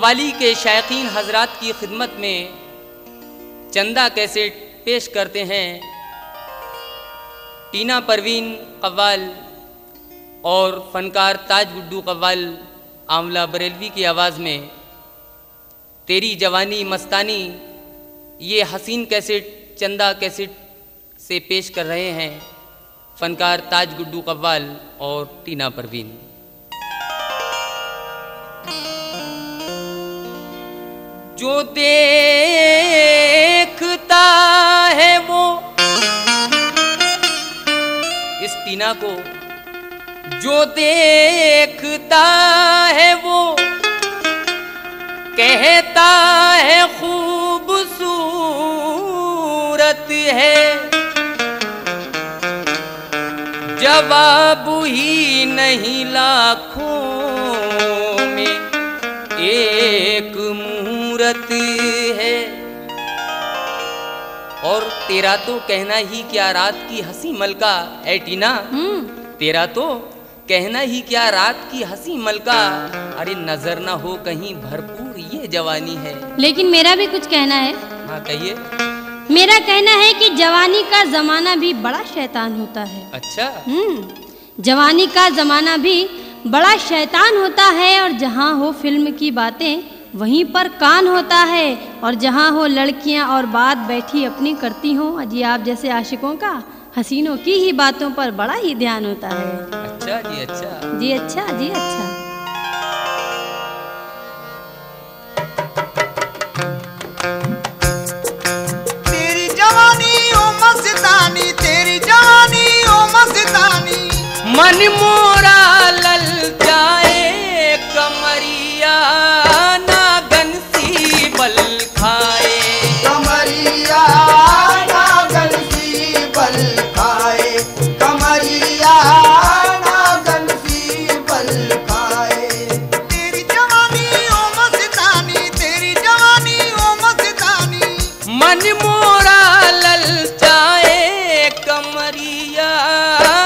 कव्वाली के शायकीन हजरात की खिदमत में चंदा कैसेट पेश करते हैं टीना परवीन कव्वाल और फनकार ताज गुड्डू कव्वाल आंवला बरेलवी की आवाज़ में तेरी जवानी मस्तानी। ये हसीन कैसेट चंदा कैसेट से पेश कर रहे हैं फनकार ताज गुड्डू कव्वाल और टीना परवीन। जो देखता है वो इस टीना को, जो देखता है वो कहता है खूबसूरत है, जवाब ही नहीं लाखों में एक मूरत है। और तेरा तो कहना ही क्या रात की हंसी मलका, ऐ टीना तेरा तो कहना ही क्या रात की हंसी मलका, अरे नजर ना हो कहीं भरपूर ये जवानी है। लेकिन मेरा भी कुछ कहना है। हाँ कहिए। मेरा कहना है कि जवानी का जमाना भी बड़ा शैतान होता है। अच्छा। जवानी का जमाना भी बड़ा शैतान होता है, और जहाँ हो फिल्म की बातें वहीं पर कान होता है, और जहाँ हो लड़कियाँ और बात बैठी अपनी करती हों जी आप जैसे आशिकों का, हसीनों की ही बातों पर बड़ा ही ध्यान होता है। अच्छा जी अच्छा जी अच्छा जी अच्छा। तेरी जवानी ओ मस्तानी, तेरी जवानी ओ मस्तानी, मन मोरा ललचाए कमरिया नागन सी बल खाए, कमरिया नागन सी बल खाए, कमरिया नागन सी बल खाए। तेरी जवानी ओ मस्तानी, तेरी जवानी ओ मस्तानी, मन मोरा ललचाए कमरिया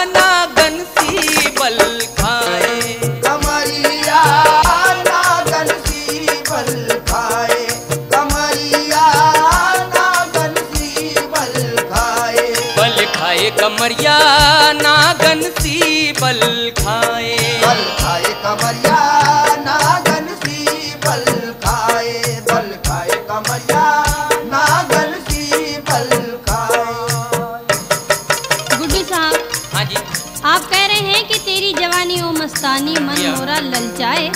नागन सी बल खाए, कमरिया नागन सी बल खाए, कमरिया नागन सी बल खाए। बल खाए कमरिया नागन सी बल खाए, बल खाए कमरिया नागन सी बल खाए, बल खाए कमरिया नागन सी बल खाए। गुड्डू साहब, हाँ जी। आप कह रहे हैं कि तेरी जवानी ओ मस्तानी, मन मोरा ललचाए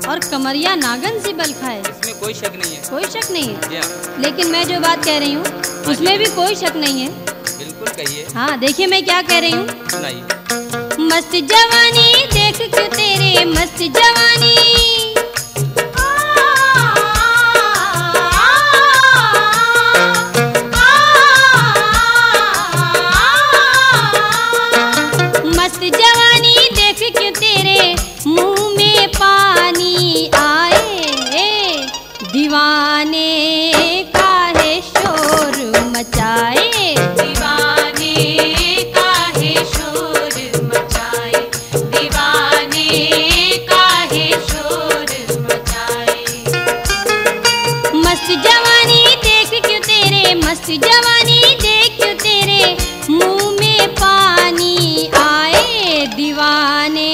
और कमरिया नागन सी बल खाए। इसमें कोई शक नहीं है। कोई शक नहीं है। या, लेकिन मैं जो बात कह रही हूँ उसमें भी कोई शक नहीं है। बिल्कुल कहिए। हाँ देखिए मैं क्या कह रही हूँ। सुनाइए। मस्त जवानी देख क्यों तेरे मस्त जवानी, मस्त जवानी देख क्यों तेरे मुंह में पानी आए, दीवाने काहे शोर मचाए, दीवाने काहे शोर मचाए, दीवाने काहे शोर मचाए। मस्त जवानी देख क्यों तेरे, मस्त जवानी देख क्यों तेरे मुंह में पानी आए, दीवाने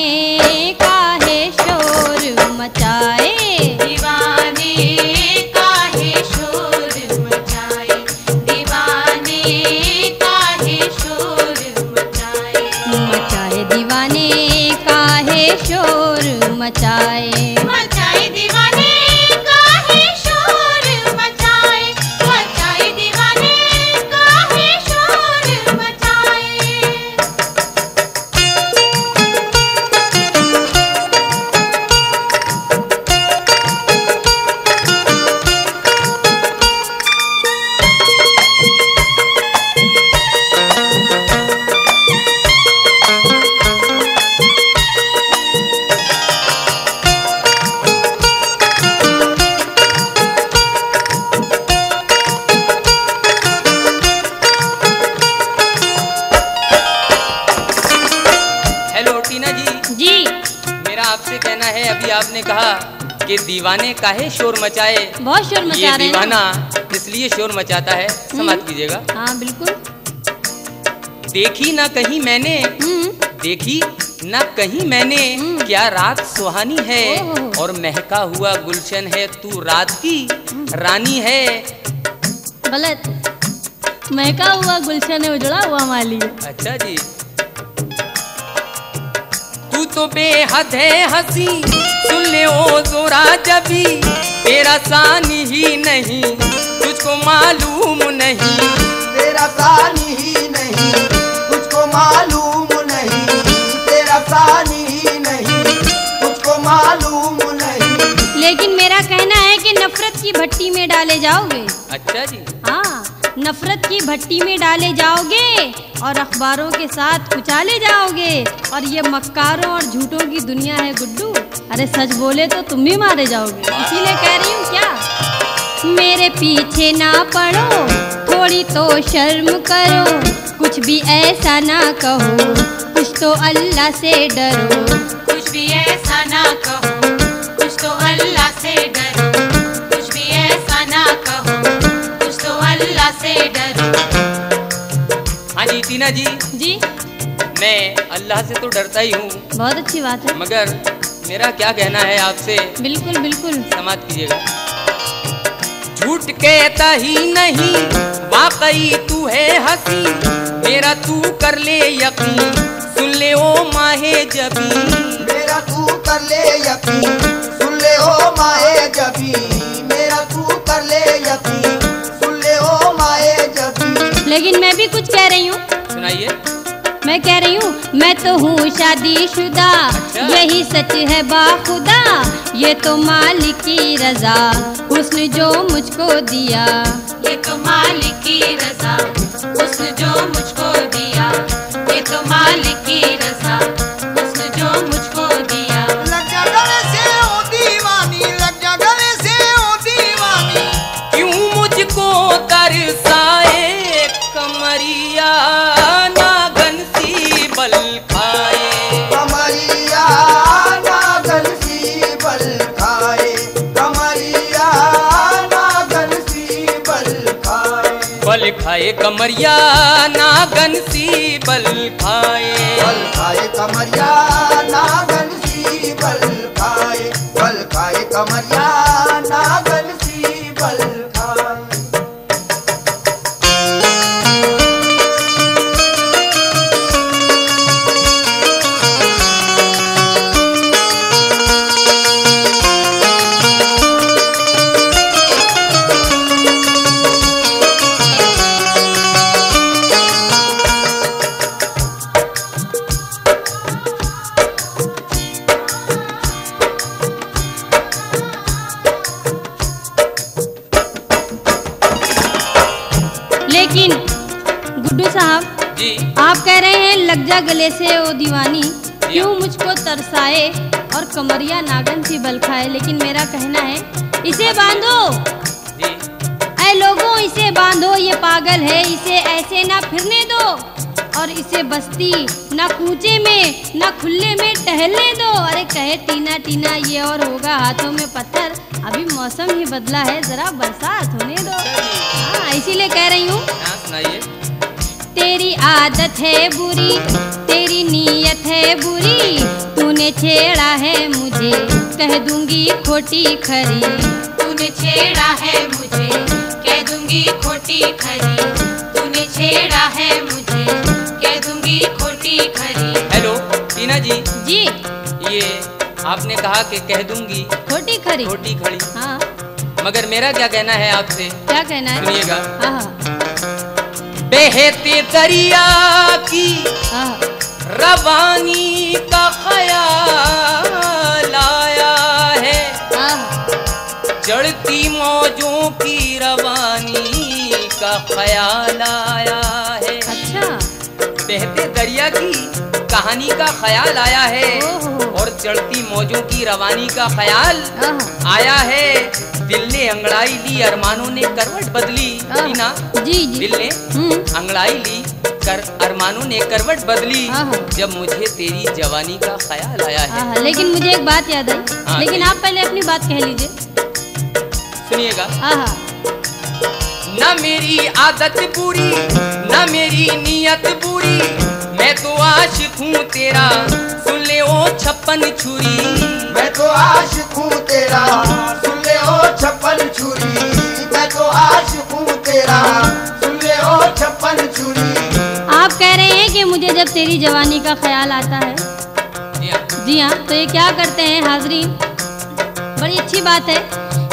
काहे शोर मचाए, दीवाने काहे शोर मचाए, दीवाने काहे शोर मचाए, मचाए दीवाने काहे शोर मचाए, मचाए दीवाने काहे शोर मचाए, मचाए दीवाने काहे शोर मचाए। आपसे कहना है, अभी आपने कहा कि दीवाने काहे शोर मचाए। बहुत शोर मचा ये रहे हैं ना। दीवाना इसलिए शोर मचाता है, समाप्त कीजिएगा। हाँ बिल्कुल। देखी ना कहीं मैंने, देखी ना कहीं मैंने, क्या रात सुहानी है ओहो। और महका हुआ गुलशन है, तू रात की रानी है। गलत, महका हुआ गुलशन है, उजड़ा हुआ माली है। अच्छा जी। तू तो बेहद है हंसी, सुन ले ओ जोरा जबी, तेरा सानी ही नहीं तुझको मालूम नहीं। तेरा सानी ही नहीं तुझको मालूम नहीं, तेरा सानी ही नहीं तुझको मालूम नहीं। लेकिन मेरा कहना है कि नफरत की भट्टी में डाले जाओगे। अच्छा जी। हाँ, नफरत की भट्टी में डाले जाओगे और अखबारों के साथ कुचाले जाओगे। और ये मक्कारों और झूठों की दुनिया है गुड्डू, अरे सच बोले तो तुम भी मारे जाओगे। इसीलिए कह रही हूँ क्या, मेरे पीछे ना पड़ो, थोड़ी तो शर्म करो, कुछ भी ऐसा ना कहो, कुछ तो अल्लाह से डरो। कुछ भी ऐसा ना कहो, कुछ तो अल्लाह से डरो। कुछ भी ऐसा ना कहो, कुछ तो अल्लाह से डरो। हाँ जी टीना जी, जी मैं अल्लाह से तो डरता ही हूँ, बहुत अच्छी बात है। मगर मेरा क्या कहना है आपसे, बिल्कुल बिल्कुल। समाप्त कीजिएगा। झूठ कहता ही नहीं, वाकई तू है हंसी, मेरा तू कर ले यकीन, सुन ले ओ माहे जबी। मेरा तू कर ले यकीन, सुन ले ओ माए जबी, मेरा तू कर ले यकीन, सुन ले ओ माए जबी। लेकिन मैं भी कुछ कह रही हूँ। सुनाइए। मैं कह रही हूँ, मैं तो हूँ शादीशुदा, अच्छा। यही सच है बाखुदा, ये तो मालिक की रजा, हुस्न जो मुझको दिया। ये तो मालिक की रजा, उसने जो मुझको दिया। ये तो मालिक की रजा, उसने जो मुझको दिया। लग जा गले से ओ दीवानी, लग जा गले से ओ दीवानी। क्यों मुझको तरसाए कमरिया, नागन सी बल खाए। कमरिया नागन सी बल खाए, कमरिया नागन सी बल खाए। बल खाए कमरिया, नागन सी बल खाए। बल खाए कमरिया नागन सी बल खाए, बल खाए कमरिया नागन सी बल खाए। लेकिन गुड्डू साहब, जी आप कह रहे हैं लग जा गले से ओ दीवानी, क्यों मुझको तरसाए और कमरिया नागन सी बल खाए। लेकिन मेरा कहना है, इसे बांधो, जी। ऐ लोगों इसे बांधो, ये पागल है, इसे ऐसे ना फिरने दो, और इसे बस्ती ना कूचे में ना खुले में टहलने दो। अरे कहे टीना टीना ये और होगा हाथों में पत्थर, अभी मौसम ही बदला है, जरा बरसात होने दो। हाँ, इसीलिए कह रही हूँ। हाँ सुनाइए। तेरी आदत है बुरी, तेरी नीयत है बुरी, तूने छेड़ा है मुझे, कह दूंगी खोटी खरी। तूने छेड़ा है मुझे, कह दूंगी खोटी खरी। तूने छेड़ा है मुझे, कह दूंगी खोटी खरी। हेलो टीना जी, जी ये आपने कहा कि कह दूंगी खोटी खरी। खोटी खड़ी, हाँ, मगर मेरा क्या कहना है आपसे, क्या कहना है? सुनिएगा। हाँ बहते दरिया की हाँ रवानी का ख्याल आया है, हाँ। चढ़ती मौजों की रवानी का ख्याल आया है। अच्छा, बहते दरिया की कहानी का ख्याल आया है और चढ़ती मौजों की रवानी का ख्याल आया है। दिल ने अंगड़ाई ली, अरमानों ने करवट बदली। टीना, जी जी। दिल ने अंगड़ाई ली, अरमानों ने करवट बदली जब मुझे तेरी जवानी का ख्याल आया है। लेकिन मुझे एक बात याद आई, लेकिन आप पहले अपनी बात कह लीजिए। सुनिएगा। न मेरी आदत बुरी, न मेरी नीयत बुरी, मैं तो आशिक हूँ तेरा, सुन ले ओ 56 छुरी। मैं तो आशिक हूँ तेरा, सुन ले ओ 56 छुरी। मैं तो आशिक हूँ तेरा, सुन ले ओ 56 छुरी। आप कह रहे हैं कि मुझे जब तेरी जवानी का ख्याल आता है। जी हाँ, तो ये क्या करते हैं हाजरीन, बड़ी अच्छी बात है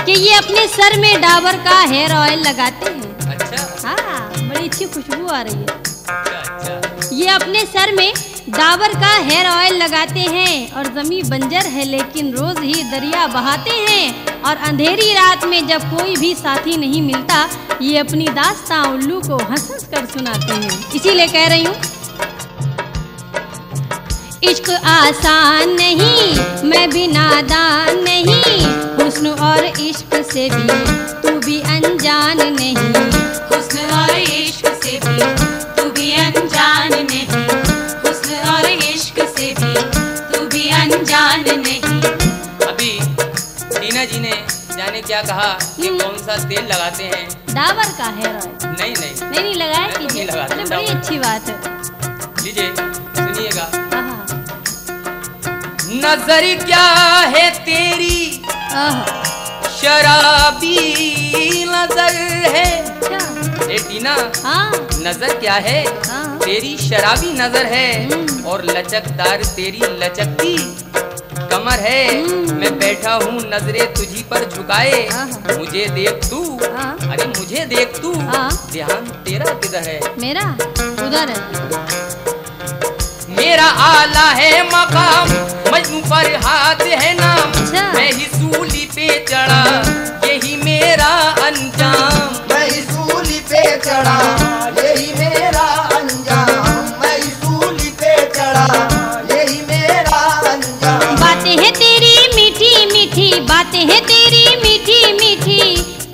कि ये अपने सर में डाबर का हेयर ऑयल लगाते हैं। अच्छा। हाँ, बड़ी अच्छी खुशबू आ रही है। अच्छा। ये अपने सर में डाबर का हेयर ऑयल लगाते हैं और जमीन बंजर है लेकिन रोज ही दरिया बहाते हैं। और अंधेरी रात में जब कोई भी साथी नहीं मिलता, ये अपनी दास्तां उल्लू को हंस हंस कर सुनाते हैं। इसीलिए कह रही हूँ, इश्क आसान नहीं, मैं भी नादान नहीं, हुस्न और इश्क से भी तू भी अनजान नहीं। हुस्न और इश्क से भी तू भी अनजान नहीं, हुस्न और इश्क से भी तू भी अनजान नहीं। अभी टीना जी ने जाने क्या कहा कि कौन सा तेल लगाते हैं। डाबर का हेयर ऑयल। नहीं नहीं नहीं लगाया मैं तो कीजिए। नहीं लगाता। अरे बड़ी अच्छी बात है। लीजिए सुनिएगा। आहा, नजर क्या है तेरी आहा, शराबी नजर है। अच्छा। ए टीना, हाँ, नजर क्या है हाँ। तेरी शराबी नजर है और लचकदार तेरी लचकती कमर है। मैं बैठा हूँ नजरे तुझी पर झुकाए, मुझे देख तू, अरे मुझे देख तू, ध्यान तेरा किधर है। मेरा उधर है। मेरा आला है मकाम, मजनू पर हाथ है नाम, अच्छा। मैं ही सूली पे चढ़ा, यही मेरा अंजाम। मैं ही सूली पे चढ़ा, यही मेरा अंजाम। मैं ही सूली पे चढ़ा, यही मेरा अंजाम। बातें हैं तेरी मीठी मीठी, बातें हैं तेरी मीठी मीठी,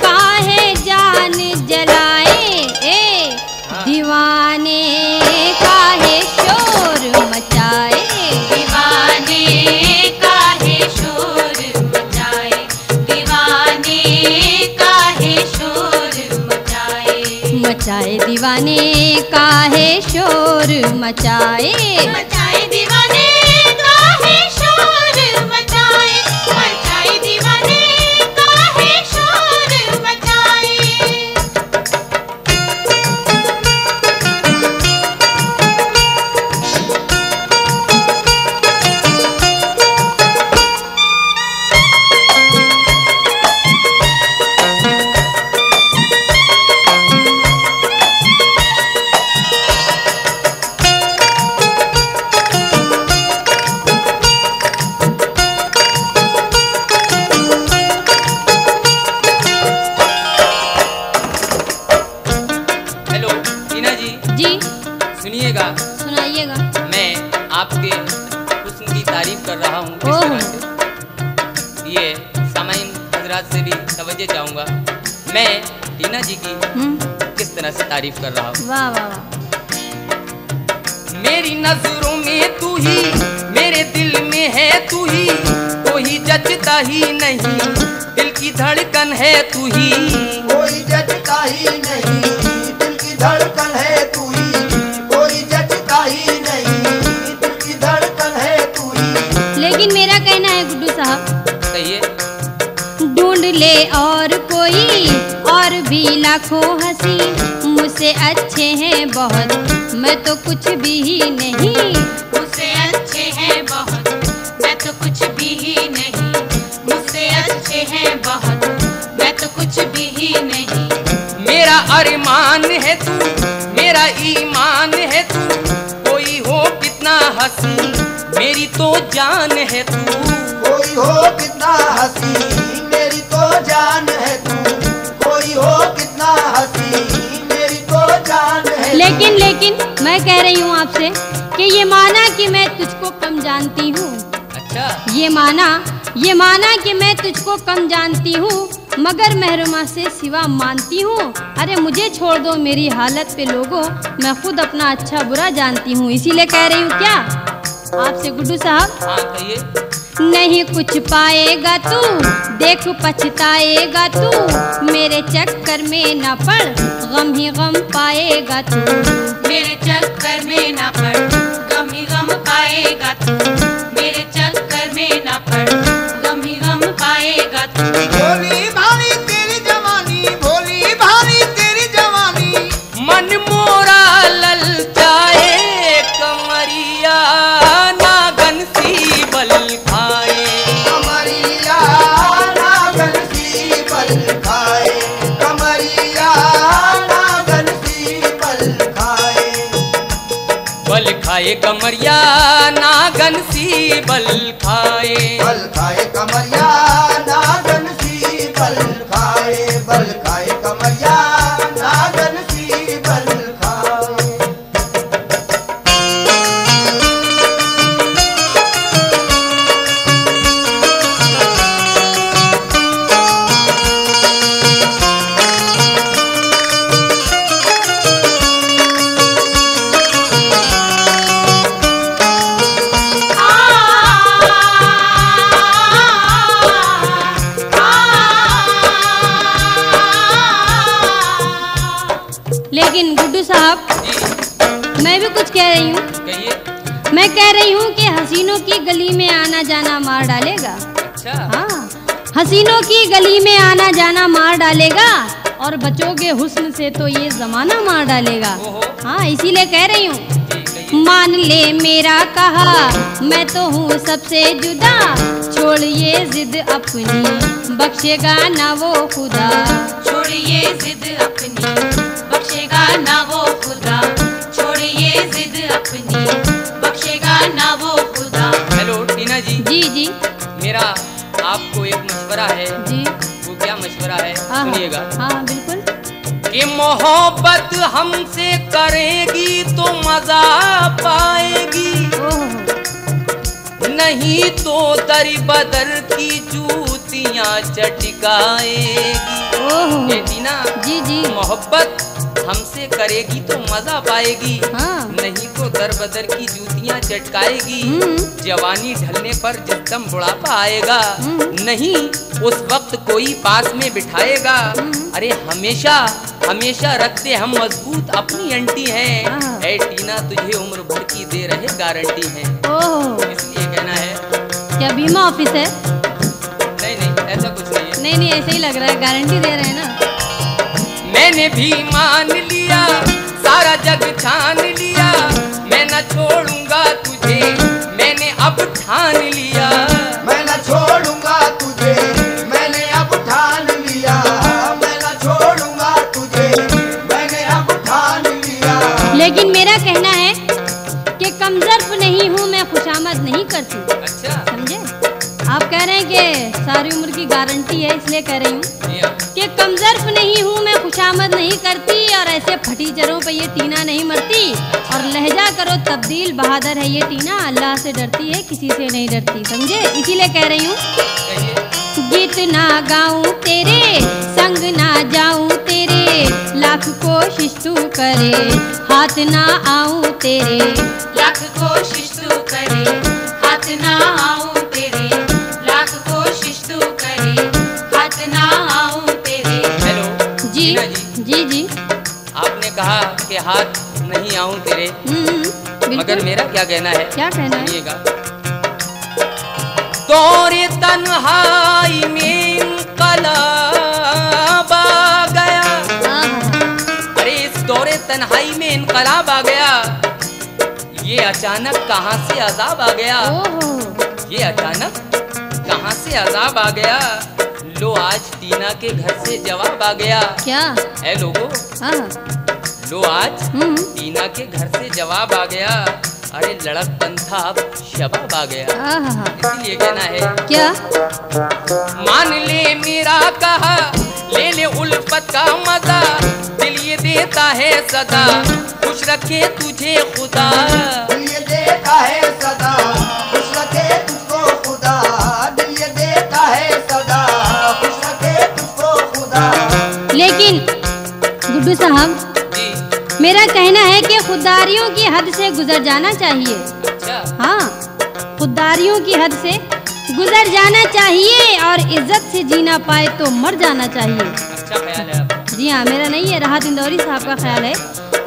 काहे जान जलाए ए दीवाने, काहे शोर मचाए। दीवाने काहे शोर मचाए, दीवाने काहे शोर मचाए। मचाए दीवाने काहे शोर मचाए। मचाए दीवाने काहे शोर मचाए, मचाए दीवाने काहे शोर मचाए। हेलो टीना जी, जी सुनिएगा। सुनाइएगा। मैं आपके हुस्न की तारीफ कर रहा हूँ किस तरह से, ये सामाइन हजरात से भी तवज्जो चाहूँगा। मैं टीना जी की किस तरह से तारीफ कर रहा हूँ। वाह वाह वाह। मेरी नजरों में तू ही, मेरे दिल में है तू ही, कोई जचता ही नहीं, दिल की धड़कन है तू ही। कोई जचता ही नहीं, दिल की धड़कन है तू ही। कोई जचता ही नहीं, दिल की धड़कन है तू ही। लेकिन मेरा कहना है गुड्डू साहब, कहिए। ढूंढ ले और कोई और भी लाखों हंसी, मुझसे अच्छे हैं बहुत, मैं तो कुछ भी ही नहीं। मुझसे अच्छे हैं बहुत, मैं तो कुछ भी ही नहीं। मुझसे अच्छे हैं बहुत, मैं तो कुछ भी ही नहीं। मेरा अरमान है तू, मेरा ईमान है तू, कोई हो कितना हंसी, मेरी तो जान है तू। कोई हो कितना हंसी, मेरी तो जान है तू। कोई हो कितना हंसी, मेरी तो जान है। लेकिन मैं कह रही हूँ आपसे कि ये माना कि मैं तुझको कम जानती हूँ। अच्छा, ये माना कि मैं तुझको कम जानती हूँ, मगर महरुमा से सिवा मानती हूँ। अरे मुझे छोड़ दो मेरी हालत पे लोगों, मैं खुद अपना अच्छा बुरा जानती हूँ। इसीलिए कह रही हूँ क्या आपसे गुड्डू साहब, हाँ कहिए। नहीं कुछ पाएगा तू, देख पछताएगा तू, मेरे चक्कर में न पड़, गम ही गम पाएगा तू। मेरे चक्कर में ना पड़, गम ही गम पाएगा तू। मेरे चक्कर में ना पड़, गम ही गम पाएगा तू। भोली भाली तेरी जवानी, भोली भाली तेरी जवानी, मन मोरा ललचाए, कमरिया नागन सी बल खाए। कमरिया नागन सी बल खाए, कमरिया नागन सी बल खाए। बल खाए कमरिया नागन सी बल खाए। बल खाए कमरिया नागन सी बल खाए, बल खाए कमरिया नागन सी बल खाए। लेकिन गुड्डू साहब, जी मैं भी कुछ कह रही हूँ। कहिए। मैं कह रही हूँ कि हसीनों की गली में आना जाना मार डालेगा। अच्छा, हाँ, हसीनों की गली में आना जाना मार डालेगा, और बचोगे हुस्न से तो ये जमाना मार डालेगा। ओहो। हाँ, इसीलिए कह रही हूँ, जी कहिए। मान ले मेरा कहा, मैं तो हूँ सबसे जुदा, छोड़ ये जिद अपनी, बख्शेगा ना वो खुदा। छोड़िए जिद अपनी, बख्शेगा ना वो खुदा। छोड़िए जिद अपनी, बख्शेगा ना वो खुदा। हेलो टीना जी, जी मेरा आपको एक मशवरा है। जी, वो क्या मशवरा है, हाँ सुनिएगा। हाँ बिल्कुल। कि मोहब्बत हमसे करेगी तो मजा पाएगी, ओह, नहीं तो दर बदर की जूतियां चटकाएगी। ओह, ये टीना, जी मोहब्बत हमसे करेगी तो मजा पाएगी, हाँ। नहीं तो दर बदर की जूतियां चटकाएगी। जवानी ढलने पर जिस दम बुढ़ापा आएगा, नहीं उस वक्त कोई पास में बिठाएगा। अरे हमेशा हमेशा रखते हम मजबूत अपनी अंटी हैं। हाँ। ऐ टीना तुझे उम्र भर की दे रहे गारंटी है। ओह, इसलिए कहना है। क्या बीमा ऑफिस है? नहीं ऐसा कुछ नहीं है। नहीं ऐसे ही लग रहा है, गारंटी दे रहे हैं ना। मैंने भी मान लिया, सारा जग छान लिया, मैं न छोड़ूंगा तुझे, मैंने अब ठान लिया। मैं न छोड़ूंगा तुझे, मैंने अब ठान लिया, मैं न छोड़ूंगा तुझे, मैंने अब ठान लिया। लेकिन मेरा कहना है कि कमजर्फ नहीं हूँ मैं, खुशामद नहीं करती। अच्छा, समझे? आप कह रहे हैं कि सारी उम्र की गारंटी है, इसलिए कह रही हूँ कि कमजर्फ नहीं हूँ मैं, खुशामद नहीं करती, और ऐसे फटीचरों पे ये टीना नहीं मरती, और लहजा करो तब्दील, बहादुर है ये टीना, अल्लाह से डरती है किसी से नहीं डरती। समझे? इसीलिए कह रही हूँ, गीत ना गाऊं तेरे संग ना जाऊं तेरे, लाख कोशिश तू करे हाथ ना आऊं तेरे। लाख कोशिश तू करे, हाथ ना आऊं तेरे। लाख कोशिश तू करे, हाथ ना आऊं तेरे। हेलो जी टीना जी, आपने कहा कि हाथ नहीं आऊं तेरे, बिल्कुल। मगर मेरा क्या कहना है, क्या कहना है? सुनिएगा। दौरे तन्हाई में इनकलाब आ गया, अरे इस दौरे तन्हाई में इनकलाब आ गया, ये अचानक कहाँ से अजाब आ गया, ये अचानक कहाँ से अजाब आ गया। लो आज टीना के घर से जवाब आ गया। क्या? है लोगो, लो आज टीना के घर से जवाब आ गया। अरे लड़कपन था अब शबाब आ गया। इसीलिए कहना है क्या? मान ले मेरा कहा, ले ले उल्फत का मजा, दिल ये देता है सदा, खुश खुश रखे तुझे खुदा। दिल ये देता है सदा, खुश रखे तुझको खुदा। दिल ये देता है सदा, खुश रखे तुझको खुदा। लेकिन गुड्डू साहब, जी। मेरा कहना है कि खुददारियों की हद से गुजर जाना चाहिए। अच्छा। हाँ, खुददारियों की हद से गुजर जाना चाहिए और इज्जत से जीना पाए तो मर जाना चाहिए। अच्छा ख्याल है आपका। जी हाँ, मेरा नहीं है, राहत इंदौरी साहब का ख्याल है।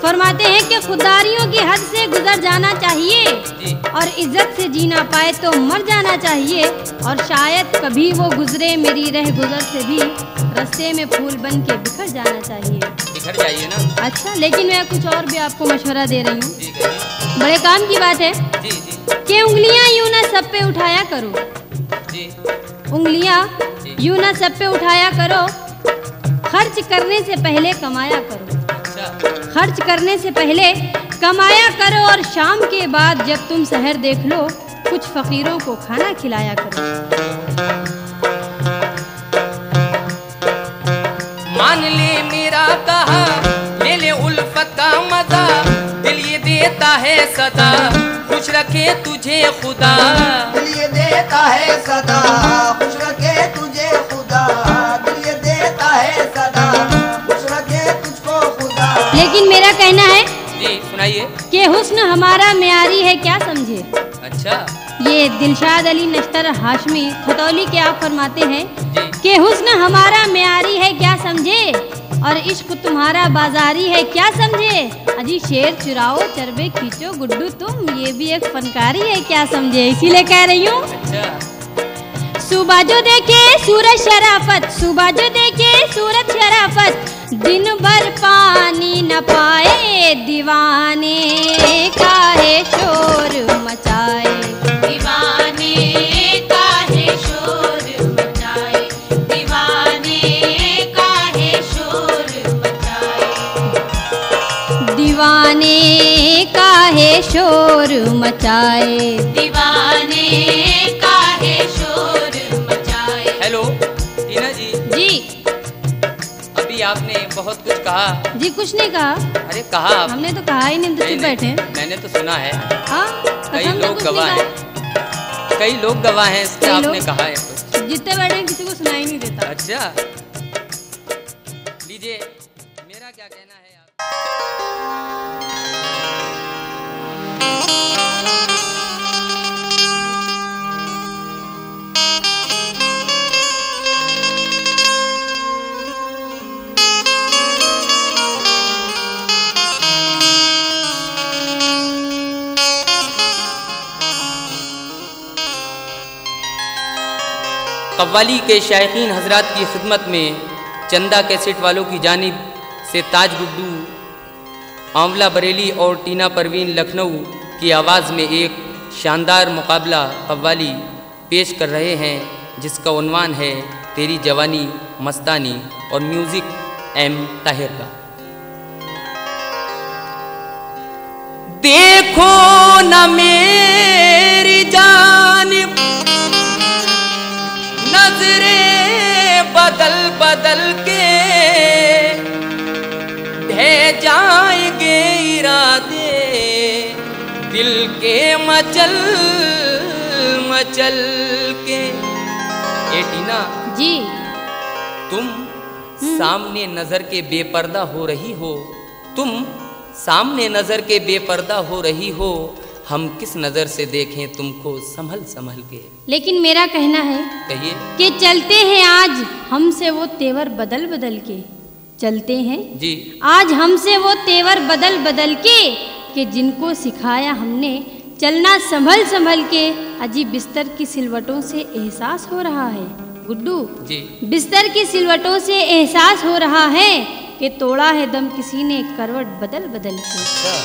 फरमाते हैं कि खुददारियों की हद से गुजर जाना चाहिए जी। और इज्जत से जीना पाए तो मर जाना चाहिए। और शायद कभी वो गुजरे मेरी रह गुजर से भी रास्ते में फूल बन के बिखर जाना चाहिए। बिखर जाइए ना। अच्छा, लेकिन मैं कुछ और भी आपको मशवरा दे रही हूँ। जी कहिए। बड़े काम की बात है जी जी कि उंगलियां यूं ना सब पे उठाया करो। जी। उंगलियां जी। यूं ना सब पे उठाया करो। खर्च करने से पहले कमाया करो। अच्छा। खर्च करने से पहले कमाया करो और शाम के बाद जब तुम शहर देख लो कुछ फकीरों को खाना खिलाया करो। मान ले मेरा कहा, ले ले उल्फत का मजा। दिल ये देता है सदा, खुश रखे तुझे खुदा। दिल ये देता है सदा, खुश रखे तुझे खुदा। दिल ये देता है सदा, खुश रखे तुझको खुदा। लेकिन मेरा कहना है जी सुनाइए। कि हुस्न हमारा म्यारी है क्या समझे। अच्छा। ये दिलशाद अली नश्तर हाशमी खतौली के आप फरमाते हैं जी। कि हुस्न हमारा म्यारी है क्या समझे और इश्क तुम्हारा बाजारी है क्या समझे। अजी शेर चुराओ चरबे खींचो गुड्डू तुम, ये भी एक फनकारी है क्या समझे। इसीलिए कह रही हूँ, अच्छा। सुबह जो देखे सूरज शराफत, सुबह जो देखे सूरज शराफत, दिन भर पानी न पाए दीवाने काहे शोर मचाए। दीवाने काहे शोर मचाए, दीवाने काहे शोर मचाए। दीवाने काहे शोर मचाए। दीवाने काहे शोर मचाए। हेलो टीना जी। जी अभी आपने बहुत कुछ कहा। जी कुछ नहीं कहा। अरे कहा आप। हमने तो कहा ही नहीं, तो चुप बैठे हैं। मैंने तो सुना है। हाँ, कई कसम से लोग कुछ गवाह नहीं हैं। कई लोग गवाह हैं इसके, कई आपने लोग? कहा है कुछ। कहा। जितने बैठे हैं किसी को सुनाई नहीं देता। अच्छा लीजिए, मेरा क्या कहना है आप। कव्वाली के शायकीन हजरात की खिदमत में चंदा कैसेट वालों की जानिब से ताज गुड्डू आंवला बरेली और टीना परवीन लखनऊ की आवाज़ में एक शानदार मुकाबला कव्वाली पेश कर रहे हैं, जिसका उन्वान है तेरी जवानी मस्तानी और म्यूज़िक एम ताहिर का। देखो न मेरी जानिब नजरें बदल बदल के, ढह जाएंगे इरादे दिल के मचल मचल के। ए टीना जी तुम सामने नजर के बेपर्दा हो रही हो, तुम सामने नजर के बेपर्दा हो रही हो, हम किस नजर से देखें तुमको संभल संभल के। लेकिन मेरा कहना है कहिए। कि चलते हैं आज हमसे वो तेवर बदल बदल के, चलते हैं जी आज हमसे वो तेवर बदल बदल के, कि जिनको सिखाया हमने चलना संभल संभल के। अजी बिस्तर की सिलवटों से एहसास हो रहा है गुड्डू, जी बिस्तर की सिलवटों से एहसास हो रहा है कि तोड़ा है दम किसी ने करवट बदल बदल के। अच्छा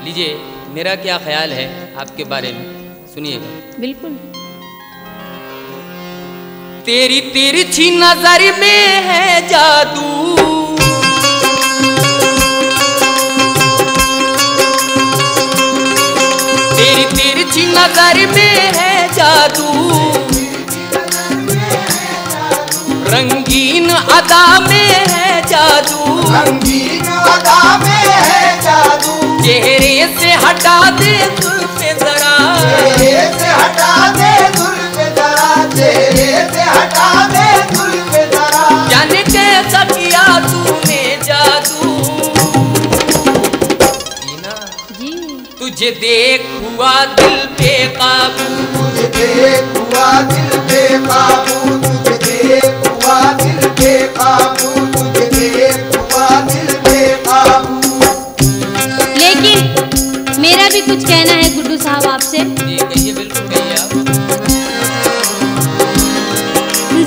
लीजिए, मेरा क्या ख्याल है आपके बारे में, सुनिएगा। बिल्कुल। तेरी तिरछी नजर में है जादू, तेरी तिरछी नजर में है जादू, रंगीन अदा में है जादू, रंगीन अदा में हटा दे जुल्फ़े ज़रा, चेहरे से हटा दे जुल्फ़े ज़रा, चेहरे से हटा दे जुल्फ़े ज़रा। जाने कैसा किया तूने जादू, टीना जी तुझे देख हुआ दिल बेकाबू, तुझे देख हुआ दिल बेकाबू, तुझे देख हुआ दिल बेकाबू, तुझे देख हुआ दिल बेकाबू। लेकिन मेरा भी कुछ कहना है गुड्डू साहब आपसे। जी कहिए, बिल्कुल कहिए आप।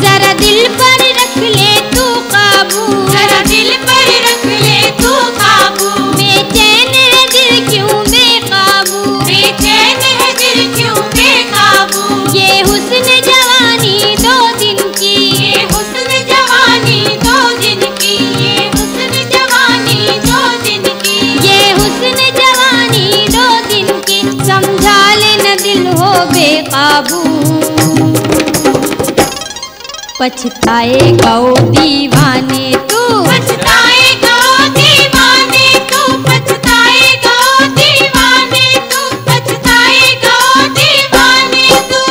जरा दिल पर रख ले तू काबू, जरा दिल पर रख ले तू काबू, बेचैन है दिल क्यों बेकाबू, बेचैन है दिल क्यों बेकाबू। ये हुस्न जवानी 2 दिन की, ये हुस्न जवानी 2 दिन की, ये हुस्न जवानी 2 दिन की, ये हुस्न जवानी 2 दिन की, समझा ले न दिल हो बेकाबू। पछताएगा ओ दीवाने तू, पछताएगा ओ दीवाने तू, पछताएगा ओ दीवाने तू, पछताएगा ओ दीवाने तू।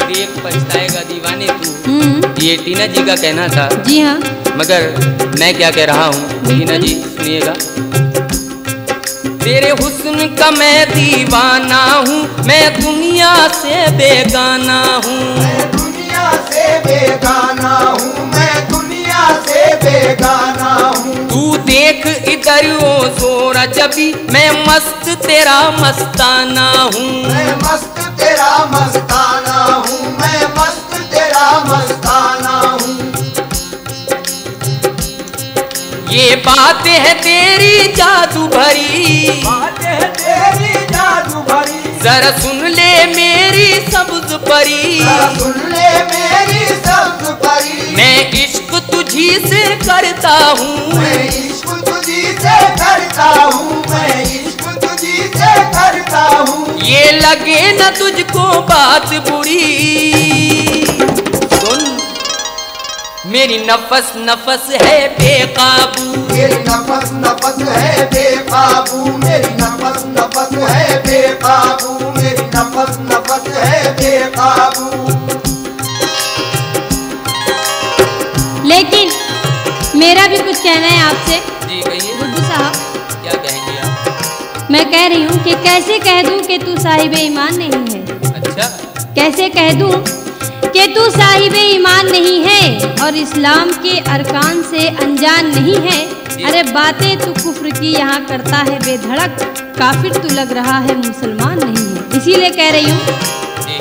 देख पछताएगा दीवाने तू, ये टीना जी का कहना था। जी हाँ, मगर मैं क्या कह रहा हूँ टीना जी, सुनिएगा। तेरे हुस्न का मैं दीवाना हूँ, मैं दुनिया से बेगाना हूँ, मैं दुनिया से बेगाना हूँ, मैं दुनिया से बेगाना हूँ। तू देख इधर ओ जोरा जबी, मैं मस्त तेरा मस्ताना हूँ, मैं मस्त तेरा मस्ताना हूँ, मैं मस्त तेरा मस्ताना हूँ। ये बातें है तेरी जादू भरी, बातें है तेरी जादू भरी, जरा सुन ले मेरी सब्ज परी, जरा सुन ले मेरी सब्ज परी। मैं इश्क तुझी से करता हूँ, मैं इश्क तुझी से करता हूँ, मैं इश्क तुझी से करता हूँ। ये लगे न तुझको बात बुरी, सुन मेरी नफस नफस है बेकाबू, मेरी नफस नफस है बेकाबू, मेरी नफस नफस है बेकाबू, मेरी नफस नफस है बेकाबू। लेकिन मेरा भी कुछ कहना है आपसे जी कहिए, गुड्डू साहब। क्या कहेंगे आप? मैं कह रही हूँ कि कैसे कह दूँ कि तू साहिब ईमान नहीं है, अच्छा, कैसे कह दूँ कि तू साहिब ईमान नहीं है और इस्लाम के अरकान से अनजान नहीं है। अरे बातें तू कुफ्र की यहाँ करता है बेधड़क, काफिर तू लग रहा है मुसलमान नहीं है। इसीलिए कह रही हूँ जी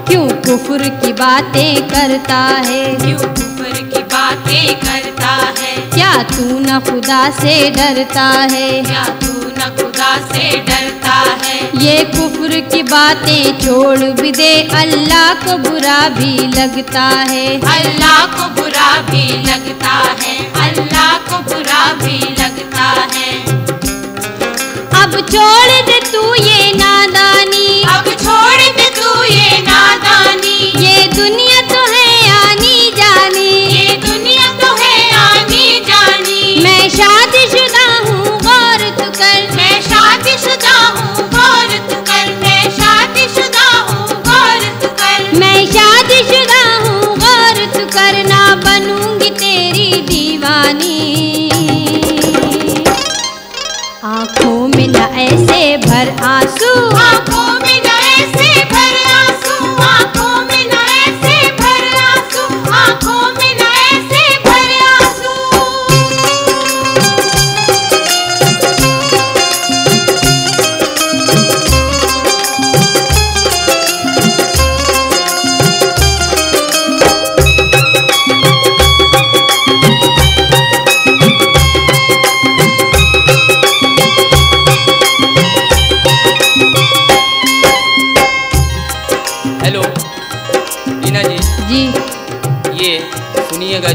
क्यों कुफ्र की बातें करता है, क्यों कुफ्र की बातें करता है, क्या तू न खुदा से डरता है, क्या तू न खुदा से डरता है। ये कुफ्र की बातें छोड़ भी दे, अल्लाह को बुरा भी लगता है, अल्लाह को बुरा भी लगता है, अल्लाह को बुरा भी लगता है। अब छोड़ दे तू ये नादानी, अब छोड़ दे तू ये नादानी, ये दुनिया तो है आनी जानी, ये दुनिया तो है आनी जानी। मैं शादीशुदा हूँ गौर तू कर, मैं शादीशुदा हूँ गौर तू कर, मैं शादीशुदा हूँ गौर तू कर, मैं शादीशुदा हूँ गौर तू कर, ना बनूंगी तेरी दीवानी। आँखों में न ऐसे भर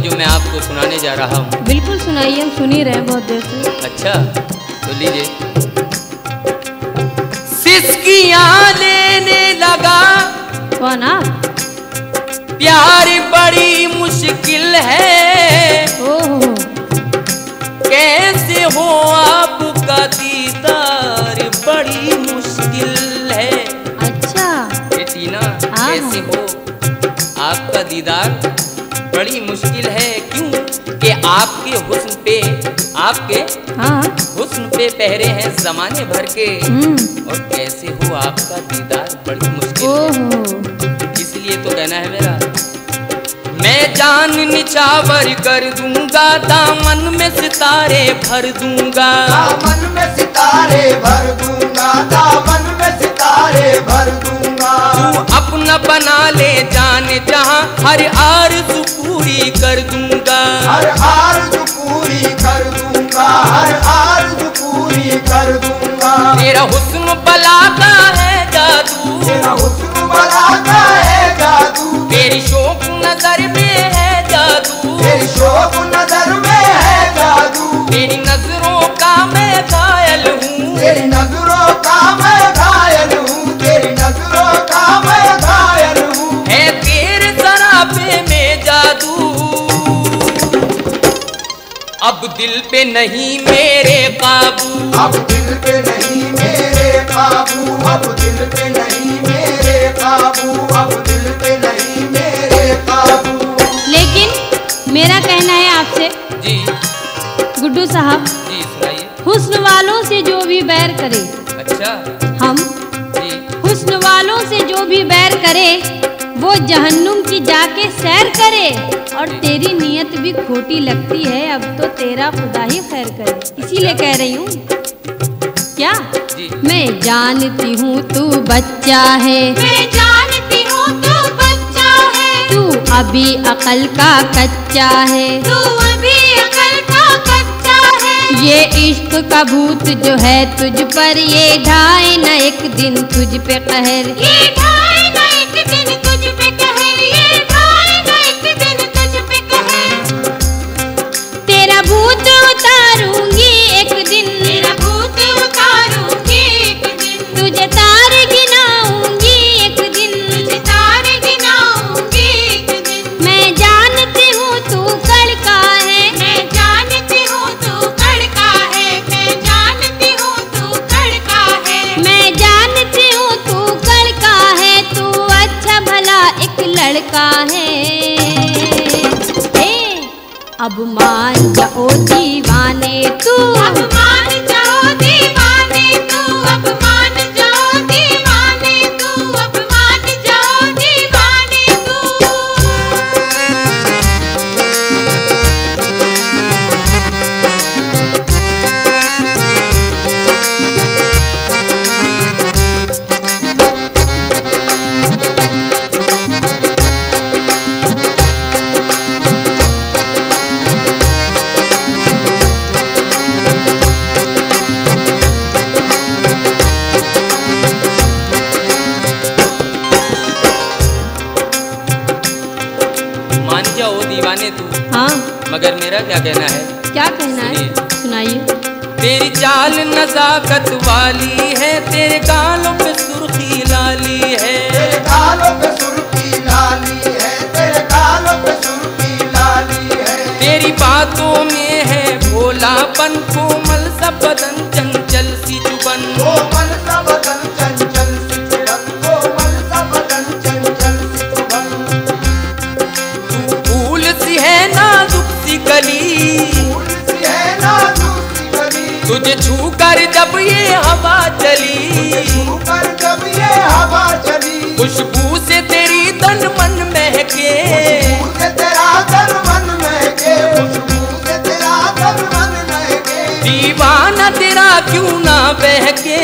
जो मैं आपको सुनाने जा रहा हूँ। बिल्कुल सुनाइए, हम सुन ही रहे हैं बहुत देर से। अच्छा तो लीजिए। सिसकियाँ लेने लगा कौन आप? प्यार बड़ी मुश्किल है, ओहो, कैसे हो आपका दीदार बड़ी मुश्किल है। अच्छा ये टीना, कैसे हो आपका दीदार बड़ी मुश्किल है, क्यों कि आपके हुस्न पे, आपके हाँ। हुस्न पे पहरे हैं जमाने भर के, और कैसे हो आपका दीदार बड़ी मुश्किल है। इसलिए तो कहना है मेरा, मैं जान निछावर कर दूंगा, दामन में सितारे भर दूंगा, दामन में सितारे भर दूंगा, दामन में सितारे भर दूंगा। तू अपना बना ले जान जहां, हर आरज़ू पूरी कर दूंगा, हर आरज़ू पूरी कर दूंगा, हर आरज़ू पूरी कर दूंगा। तेरा हुस्न बला का है जादू, तेरा हुस्न बला का है जादू, तेरी शोक नजर में है जादू, तेरी शोक नजर में है जादू। तेरी नजरों का मैं घायल हूँ, तेरी नजरों का मैं घायल हूँ, तेरी नजरों का मैं घायल हूँ। है तेरे सरापे में जादू, अब दिल पे नहीं मेरे काबू, अब दिल पे नहीं मेरे काबू, अब दिल पे नहीं मेरे काबू, अब दिल पे नहीं मेरे काबू। लेकिन मेरा कहना है आपसे जी गुड्डू साहब, जी सुनाइए। हुस्न वालों से जो भी बैर करे, अच्छा हम जी, हुस्न वालों से जो भी बैर करे, वो जहन्नुम की जाके सैर करे। और तेरी नियत भी खोटी लगती है, अब तो तेरा खुदा ही खैर करे। इसीलिए कह रही हूँ क्या, जी। मैं जानती हूँ तू बच्चा है, मैं जानती हूँ तू बच्चा है, तू अभी अकल का कच्चा है, तू अभी अकल का कच्चा है। ये इश्क का भूत जो है तुझ पर, ये ढाए न एक दिन तुझ पे कहर, ये ढाए न एक दिन तुझ पे कहर, ये ढाए न एक दिन तुझ पे कहर। तेरा भूत उतारूंगी एक दिन, तेरा भूत उतारूंगी एक दिन, तुझे तार गिनाऊंगी एक दिन, तुझे तार गिनाऊंगी एक दिन। मैं जानती हूँ तू कड़का है, मैं जानती हूँ तू कड़का है, मैं जानती हूँ तू कड़का है, मैं जानती हूँ तू कड़का है, तू अच्छा भला एक लड़का है। अब मान जाओ दीवाने तू, अब मान जाओ दीवाने तू, अब मान जाओ दीवाने तू, अब मान जाओ दीवाने तू। मान जाओ दीवाने तू, हाँ मगर मेरा क्या कहना है, क्या कहना है, सुनाइए। तेरी चाल नजाकत वाली है, तेरे गालों पे सुर्खी लाली है, तेरे गालों पे सुर्खी लाली है, तेरे गालों पे सुर्खी लाली है। तेरी बातों में है भोलापन, कोमल सा बदन चंचल सी जुबन, कोमल सा बदन चंचल सी चुबन, कोमल सा बदन चंचल सी चुबन। तू फूल सी है नाजुक सी कली, फूल सी है नाजुक सी कली, तुझे छू कर जब ये हवा चली, ऊपर जब ये हवा चली, खुशबू से तेरी तन मन महके, खुशबू से तेरा तन मन महके, खुशबू से तेरा तन मन महके। दीवाना तेरा क्यों ना बहके,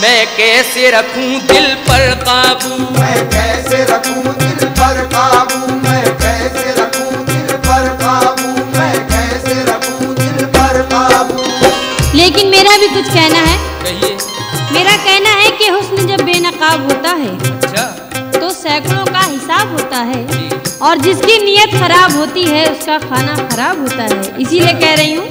मैं कैसे रखूं दिल पर काबू, मैं कैसे रखूं दिल पर काबू, मैं कैसे रखूं दिल पर काबू, मैं कैसे रखूं दिल पर काबू। लेकिन मेरा भी कुछ कहना है। कहिए। मेरा कहना है कि हुस्न जब बेनकाब होता है अच्छा तो सैकड़ों का हिसाब होता है, जी, और और जिसकी नीयत खराब होती है उसका खाना खराब होता है। इसीलिए कह रही हूँ,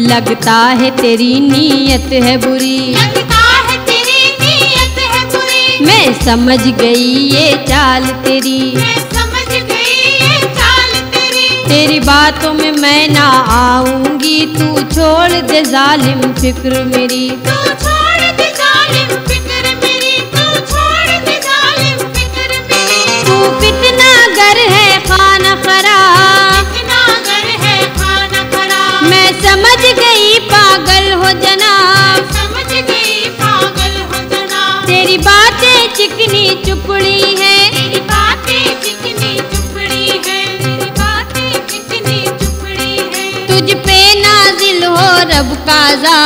लगता है तेरी नीयत है बुरी, लगता है तेरी नीयत है बुरी, मैं समझ गई ये चाल तेरी, मैं समझ गई ये चाल तेरी, तेरी बातों में मैं ना आऊंगी, तू छोड़ दे जालिम फिक्र मेरी, तू छोड़ दे जालिम फिक्र मेरी, तू छोड़ दे जालिम फिक्र मेरी, तू फितना गर है खाना खराब, कितना गर है खाना खराब, मैं समझ गई पागल हो जनाब, समझ गई पागल हो जनाब, तेरी बातें चिकनी चुपड़ी है, तेरी बातें चिकनी चुपड़ी है, तेरी बातें चिकनी चुपड़ी है, तुझ पे नाजिल हो रब का अज़ाब,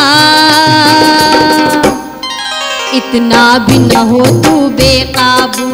इतना भी न हो तू बेकाबू,